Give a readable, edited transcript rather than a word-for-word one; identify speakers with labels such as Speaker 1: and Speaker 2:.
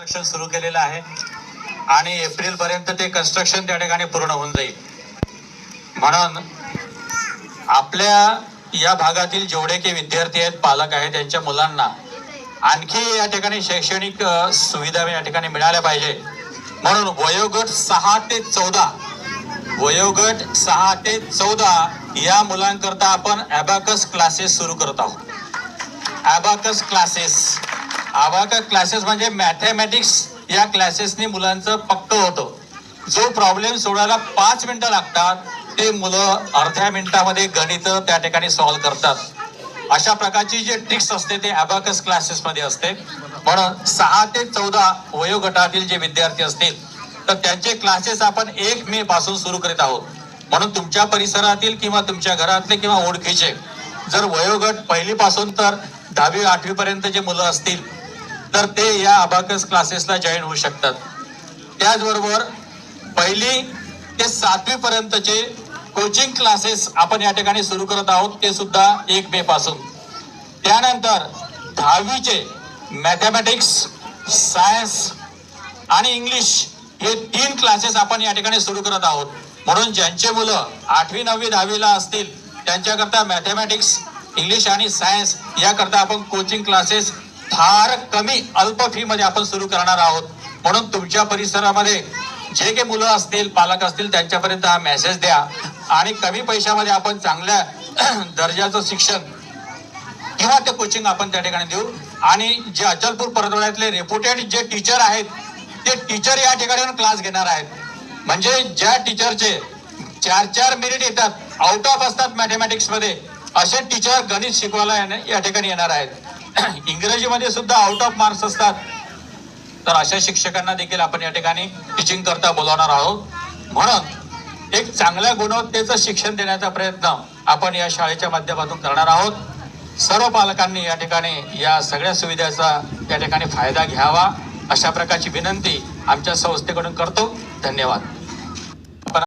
Speaker 1: Construction सुरू केलेलं आहे आणि एप्रिल पर्यंत ते कन्स्ट्रक्शन त्या ठिकाणी पूर्ण होऊन जाईल. म्हणून आपल्या या भागातील जेवढे काही विद्यार्थी आहेत, पालक आहेत, त्यांच्या मुलांना आणखी या ठिकाणी शैक्षणिक सुविधा या ठिकाणी मिळाल्या पाहिजे. म्हणून वयोगट 6 ते 14 या मुलांकरता आपण ॲबॅकस क्लासेस सुरू करत आहोत. ॲबॅकस क्लासेस म्हणजे मॅथमॅटिक्स या क्लासेसनी मुलांचं पक्क होतं. जो प्रॉब्लेम सोडवायला 5 मिनिटं लागतात ते मुलं अर्ध्या मिनिटामध्ये गणित त्या ठिकाणी सॉल्व्ह करतात. अशा प्रकारची जे ट्रिक्स असते ते ॲबॅकस क्लासेस मध्ये असते. म्हणून 6 ते 14 वयोगटातील जे विद्यार्थी असतील तर त्यांचे क्लासेस आपण 1 मे पासून सुरू करीत आहोत. म्हणून तुमच्या परिसरातील किंवा तुमच्या घरातले किंवा ओळखीचे जर वयोगट 1ली पासून तर 10वी 8वी पर्यंत जे मुलं असतील तर ते या ॲबॅकस क्लासेसला जॉईन होऊ शकतात. त्याचबरोबर 1ली ते 7वी पर्यंतचे कोचिंग क्लासेस आपण या ठिकाणी सुरू करत आहोत, ते सुद्धा 1 मे पासून. त्यानंतर 10वीचे मॅथमॅटिक्स, सायन्स आणि इंग्लिश हे 3 क्लासेस आपण या ठिकाणी सुरू करत आहोत. म्हणून ज्यांचे मुलं 8वी 9वी 10वीला असतील त्यांच्याकरता मॅथमॅटिक्स, इंग्लिश आणि सायन्स याकरता आपण कोचिंग क्लासेस फार कमी अल्प फी मध्ये आपण सुरू करणार आहोत. म्हणून तुमच्या परिसरामध्ये जे काही मुलं असतील, पालक असतील, त्यांच्यापर्यंत हा मेसेज द्या आणि कमी पैशामध्ये आपण चांगल्या दर्जाचं शिक्षण किंवा ते कोचिंग आपण त्या ठिकाणी देऊ. आणि जे अचलपूर परतवाड्यातले रेप्युटेड जे टीचर आहेत ते टीचर या ठिकाणी क्लास घेणार आहेत. म्हणजे ज्या टीचरचे 4 मेरिट येतात, आउट ऑफ असतात मॅथमॅटिक्स मध्ये, असे टीचर गणित शिकवायला या ठिकाणी येणार आहेत. इंग्रजीमध्ये सुद्धा आउट ऑफ मार्क्स असतात, तर अशा शिक्षकांना देखील आपण या ठिकाणी टीचिंग करता बोलवणार आहोत. म्हणून एक चांगल्या गुणवत्तेचं शिक्षण देण्याचा प्रयत्न आपण या शाळेच्या माध्यमातून करणार आहोत. सर्व पालकांनी या ठिकाणी या सगळ्या सुविधाचा या ठिकाणी फायदा घ्यावा अशा प्रकारची विनंती आमच्या संस्थेकडून करतो. धन्यवाद.